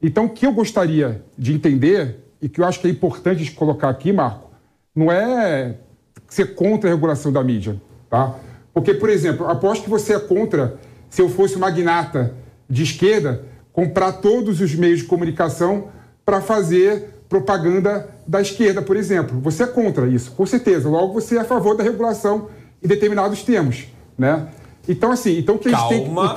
Então, o que eu gostaria de entender, e que eu acho que é importante de colocar aqui, Marco, não é ser contra a regulação da mídia, tá? Porque, por exemplo, aposto que você é contra, se eu fosse um magnata de esquerda, comprar todos os meios de comunicação para fazer propaganda da esquerda, por exemplo. Você é contra isso, com certeza. Logo, você é a favor da regulação em determinados termos, né? Então, assim, o que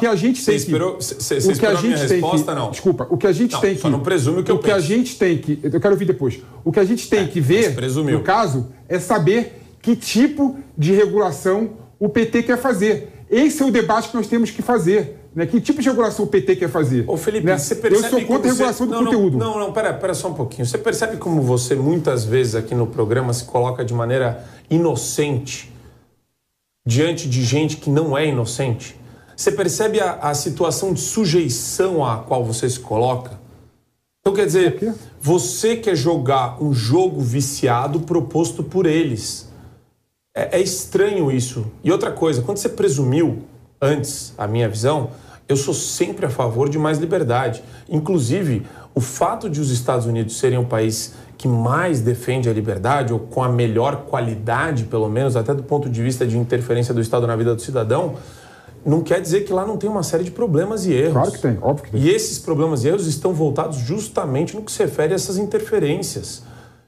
a gente tem que... Você esperou a minha resposta, não? Desculpa, o que a gente tem que... Só não presume o que eu penso. O que a gente tem que... Eu quero ouvir depois. O que a gente tem que ver, no caso, é saber que tipo de regulação o PT quer fazer. Esse é o debate que nós temos que fazer. Né? Que tipo de regulação o PT quer fazer? Ô, Felipe, né? Você percebe... Eu sou contra a regulação do conteúdo. Não, pera só um pouquinho. Você percebe como você, muitas vezes aqui no programa, se coloca de maneira inocente diante de gente que não é inocente? Você percebe a situação de sujeição à qual você se coloca? Então, quer dizer, você quer jogar um jogo viciado proposto por eles. É estranho isso. E outra coisa, quando você presumiu, antes, a minha visão, eu sou sempre a favor de mais liberdade. Inclusive, o fato de os Estados Unidos serem um país que mais defende a liberdade, ou com a melhor qualidade, pelo menos, até do ponto de vista de interferência do Estado na vida do cidadão, não quer dizer que lá não tem uma série de problemas e erros. Claro que tem, óbvio que tem. E esses problemas e erros estão voltados justamente no que se refere a essas interferências.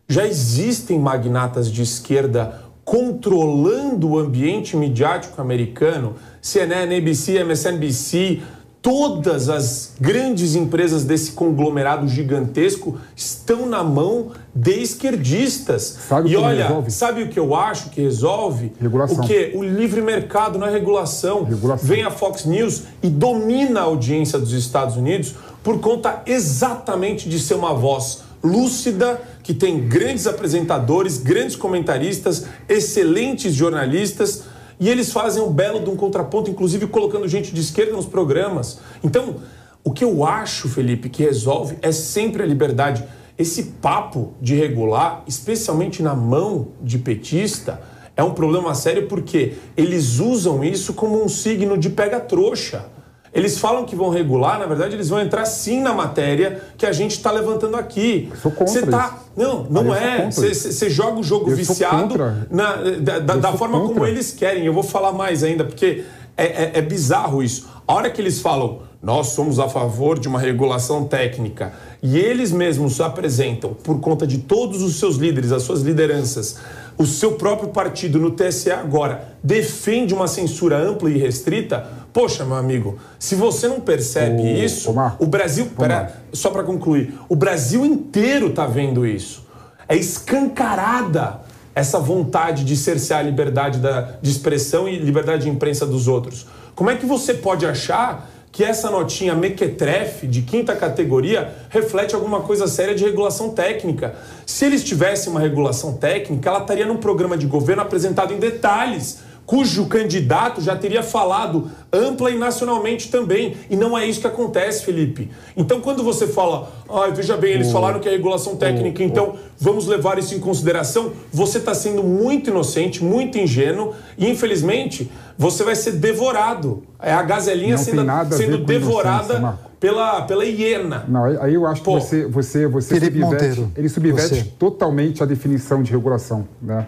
Já existem magnatas de esquerda controlando o ambiente midiático americano, CNN, ABC, MSNBC, todas as grandes empresas desse conglomerado gigantesco estão na mão de esquerdistas. Sabe o que eu acho que resolve? Regulação. O quê? O livre mercado, não é regulação. Vem a Fox News e domina a audiência dos Estados Unidos por conta exatamente de ser uma voz lúcida, que tem grandes apresentadores, grandes comentaristas, excelentes jornalistas, e eles fazem um belo de um contraponto, inclusive colocando gente de esquerda nos programas. Então, o que eu acho, Felipe, que resolve é sempre a liberdade. Esse papo de regular, especialmente na mão de petista, é um problema sério porque eles usam isso como um signo de pega-trouxa. Eles falam que vão regular, na verdade, eles vão entrar sim na matéria que a gente está levantando aqui. Eu sou contra isso. Não é. Você joga o jogo viciado da forma como eles querem. Eu vou falar mais ainda, porque é bizarro isso. A hora que eles falam, nós somos a favor de uma regulação técnica, e eles mesmos apresentam, por conta de todos os seus líderes, as suas lideranças, o seu próprio partido no TSE agora defende uma censura ampla e restrita. Poxa, meu amigo, se você não percebe isso, o Brasil... Só para concluir, o Brasil inteiro está vendo isso. É escancarada essa vontade de cercear a liberdade de expressão e liberdade de imprensa dos outros. Como é que você pode achar que essa notinha mequetrefe de 5ª categoria reflete alguma coisa séria de regulação técnica? Se eles tivessem uma regulação técnica, ela estaria num programa de governo apresentado em detalhes, cujo candidato já teria falado ampla e nacionalmente também. E não é isso que acontece, Felipe. Então, quando você fala, veja bem, eles falaram que é regulação técnica, então vamos levar isso em consideração, você está sendo muito inocente, muito ingênuo, e infelizmente você vai ser devorado. É a gazelinha sendo devorada pela hiena. Não, aí eu acho que você subverte totalmente a definição de regulação, né?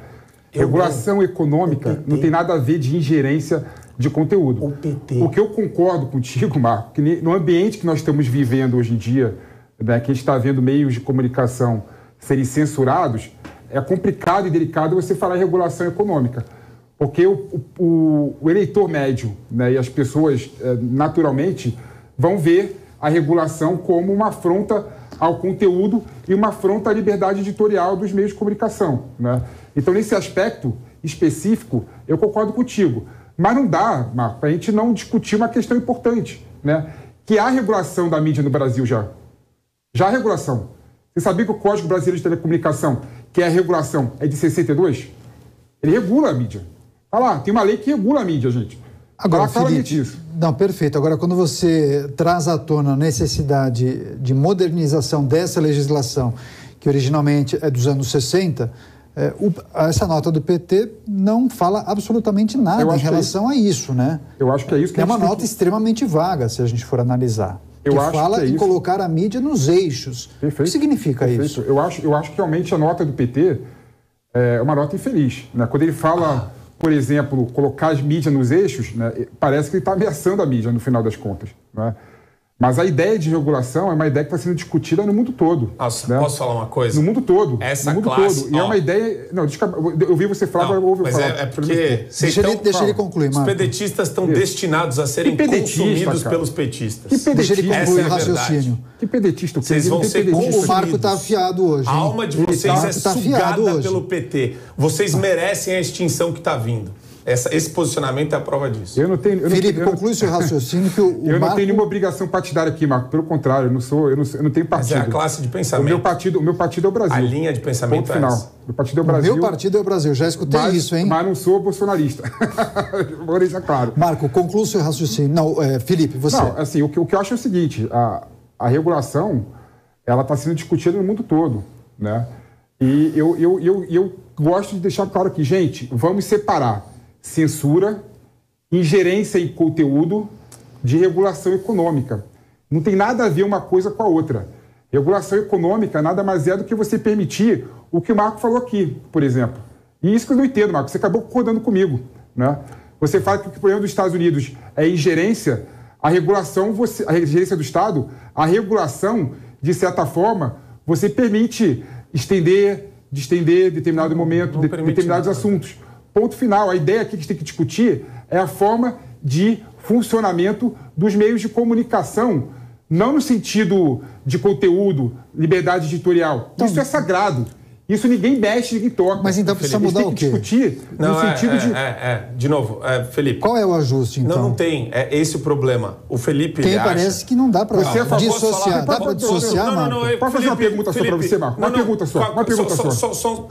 Regulação econômica não tem nada a ver de ingerência de conteúdo. O que eu concordo contigo, Marco, que no ambiente que nós estamos vivendo hoje em dia, né, que a gente está vendo meios de comunicação serem censurados, é complicado e delicado você falar em regulação econômica. Porque o eleitor médio, né, e as pessoas, naturalmente, vão ver a regulação como uma afronta ao conteúdo e uma afronta à liberdade editorial dos meios de comunicação, né? Então, nesse aspecto específico, eu concordo contigo. Mas não dá, Marco, para a gente não discutir uma questão importante, né? Que há regulação da mídia no Brasil já. Já há regulação. Você sabia que o Código Brasileiro de Telecomunicação, que é a regulação, é de 62? Ele regula a mídia. Olha lá, tem uma lei que regula a mídia, gente. Agora, Felipe, não, perfeito. Agora, quando você traz à tona a necessidade de modernização dessa legislação, que originalmente é dos anos 60, essa nota do PT não fala absolutamente nada em relação a isso, né? Eu acho que é isso que é uma nota extremamente vaga, se a gente for analisar. Que fala em colocar a mídia nos eixos. Perfeito. O que significa isso? Eu acho que realmente a nota do PT é uma nota infeliz, né? Quando ele fala, por exemplo, colocar as mídias nos eixos, né, parece que ele está ameaçando a mídia no final das contas, né? Mas a ideia de regulação é uma ideia que está sendo discutida no mundo todo. Nossa, né? Posso falar uma coisa? No mundo todo. Essa no mundo classe... todo. E é uma ideia... Não, eu vi você falar, agora eu ouvi falar. É porque... Deixa ele concluir, Marco. Os pedetistas estão destinados a serem consumidos pelos petistas. Que pedetista? Deixa ele concluir o raciocínio. Que pedetista? Vocês vão ser consumidos. O Marco está afiado hoje. A alma de vocês é sugada pelo PT. Vocês merecem a extinção que está vindo. Esse posicionamento é a prova disso. Felipe, conclui seu raciocínio que o Eu não tenho nenhuma obrigação partidária aqui, Marco. Pelo contrário, eu não tenho partido. Mas é a classe de pensamento. O meu partido é o Brasil. A linha de pensamento Ponto final. Meu partido é o Brasil. O meu partido é o Brasil. Já escutei isso, hein? Mas não sou bolsonarista. Vou deixar claro. Marco, conclui seu raciocínio. Não, Felipe, você... Não, assim, o que eu acho é o seguinte. A regulação, ela está sendo discutida no mundo todo, né? E eu gosto de deixar claro aqui, gente, vamos separar censura, ingerência em conteúdo de regulação econômica. Não tem nada a ver uma coisa com a outra. Regulação econômica nada mais é do que você permitir o que o Marco falou aqui, por exemplo. E isso que eu não entendo, Marco. Você acabou concordando comigo, né? Você fala que o problema dos Estados Unidos é ingerência, a ingerência do Estado, a regulação, de certa forma, você permite distender determinado momento, determinados assuntos. Ponto final. A ideia aqui que a gente tem que discutir é a forma de funcionamento dos meios de comunicação, não no sentido de conteúdo, liberdade editorial. Então, isso é sagrado. Isso ninguém mexe, ninguém toca. Mas então precisa mudar o quê? Discutir no sentido de... De novo, Felipe. Qual é o ajuste, então? Não tem. É esse o problema. O Felipe, ele parece que não dá para dissociar. Dá para dissociar, Marco? Pode fazer uma pergunta só para você, Marco? Uma pergunta só. Só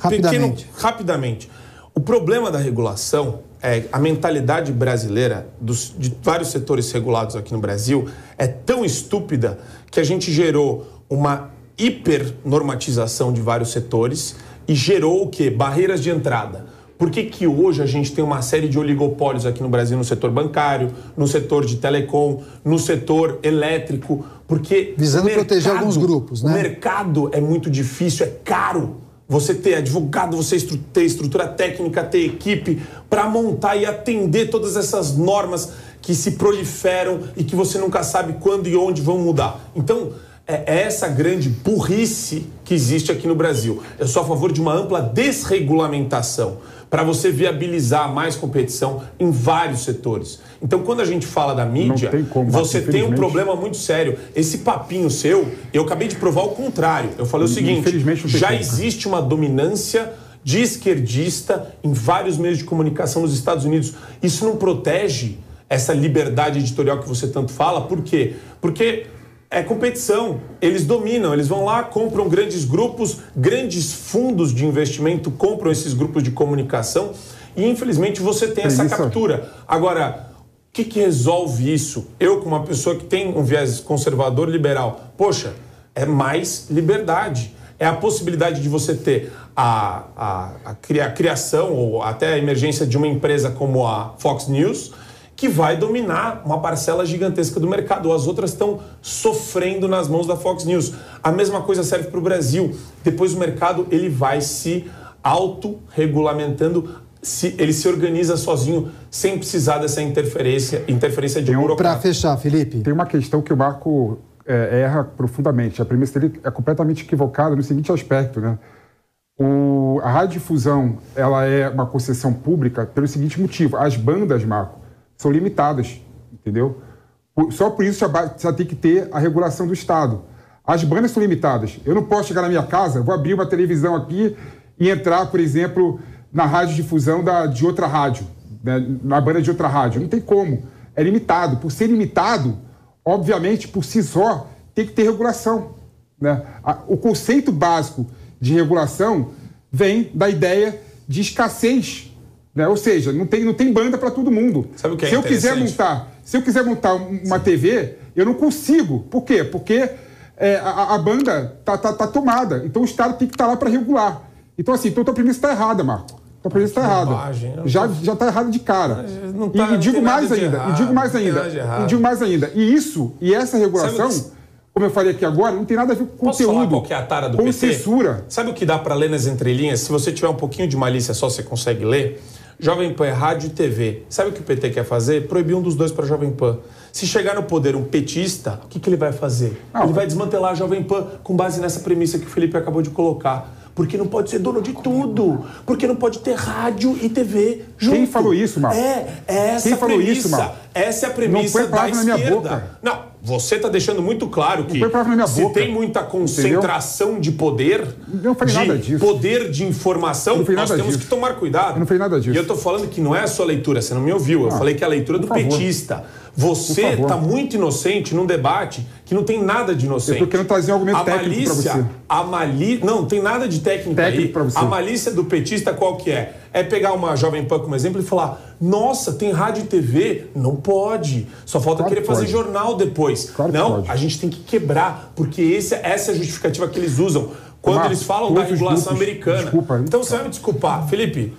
rapidamente. O problema da regulação é a mentalidade brasileira de vários setores regulados aqui no Brasil é tão estúpida que a gente gerou uma hipernormatização de vários setores e gerou o quê? Barreiras de entrada. Por que hoje a gente tem uma série de oligopólios aqui no Brasil, no setor bancário, no setor de telecom, no setor elétrico? Porque visando proteger alguns grupos, né? O mercado é muito difícil, é caro. Você ter advogado, você ter estrutura técnica, ter equipe para montar e atender todas essas normas que se proliferam e que você nunca sabe quando e onde vão mudar. Então, é essa grande burrice que existe aqui no Brasil. Eu sou a favor de uma ampla desregulamentação para você viabilizar mais competição em vários setores. Então, quando a gente fala da mídia, você tem um problema muito sério. Esse papinho seu, eu acabei de provar o contrário. Eu falei o seguinte, já existe uma dominância de esquerdista em vários meios de comunicação nos Estados Unidos. Isso não protege essa liberdade editorial que você tanto fala. Por quê? Porque é competição, eles dominam, eles vão lá, compram grandes grupos, grandes fundos de investimento compram esses grupos de comunicação e infelizmente você tem essa captura. Agora, o que resolve isso? Eu, como uma pessoa que tem um viés conservador liberal, poxa, é mais liberdade. É a possibilidade de você ter a criação ou até a emergência de uma empresa como a Fox News, que vai dominar uma parcela gigantesca do mercado. As outras estão sofrendo nas mãos da Fox News. A mesma coisa serve para o Brasil. Depois o mercado ele vai se autorregulamentando, ele se organiza sozinho, sem precisar dessa interferência de burocrata. Para fechar, Felipe. Tem uma questão que o Marco erra profundamente. A premissa dele é completamente equivocada no seguinte aspecto, né? A radiodifusão ela é uma concessão pública pelo seguinte motivo. As bandas, Marco, são limitadas, entendeu? Só por isso já tem que ter a regulação do Estado. As bandas são limitadas. Eu não posso chegar na minha casa, vou abrir uma televisão aqui e entrar, por exemplo, na radiodifusão de outra rádio, né? Na banda de outra rádio. Não tem como. É limitado. Por ser limitado, obviamente, por si só, tem que ter regulação, né? O conceito básico de regulação vem da ideia de escassez, né? Ou seja, não tem banda para todo mundo. Sabe o que é Se eu quiser montar uma TV, eu não consigo. Por quê? Porque a banda tá tomada. Então o Estado tem que estar lá para regular. Então, assim, tua premissa está errada, Marco. Tua premissa está errada. Já está errada de cara. E digo mais ainda. E essa regulação, como eu falei aqui agora, não tem nada a ver com conteúdo. Posso falar qual que é a tara do com PT? Censura. Sabe o que dá para ler nas entrelinhas? Se você tiver um pouquinho de malícia só, você consegue ler. Jovem Pan é rádio e TV. Sabe o que o PT quer fazer? Proibir um dos dois para Jovem Pan. Se chegar no poder um petista, o que ele vai fazer? Ele vai desmantelar a Jovem Pan com base nessa premissa que o Felipe acabou de colocar. Porque não pode ser dono de tudo. Porque não pode ter rádio e TV junto. Quem falou isso, Marco? Essa é a premissa da esquerda. Na minha boca. Não, você está deixando muito claro que se tem muita concentração de poder, não falei nada disso. Poder de informação, nós temos que tomar cuidado. Eu não falei nada disso. E eu estou falando que não é a sua leitura, você não me ouviu. Eu falei que é a leitura do petista. Você está muito inocente num debate que não tem nada de inocente. Eu estou querendo trazer um argumento técnico para você. Não tem nada de técnico aí. A malícia do petista qual que é? É pegar uma Jovem Pan como exemplo e falar: nossa, tem rádio e TV? Não pode. Só falta querer fazer jornal depois. Não, a gente tem que quebrar, porque essa é a justificativa que eles usam quando eles falam da regulação americana. Então você vai me desculpar, Felipe,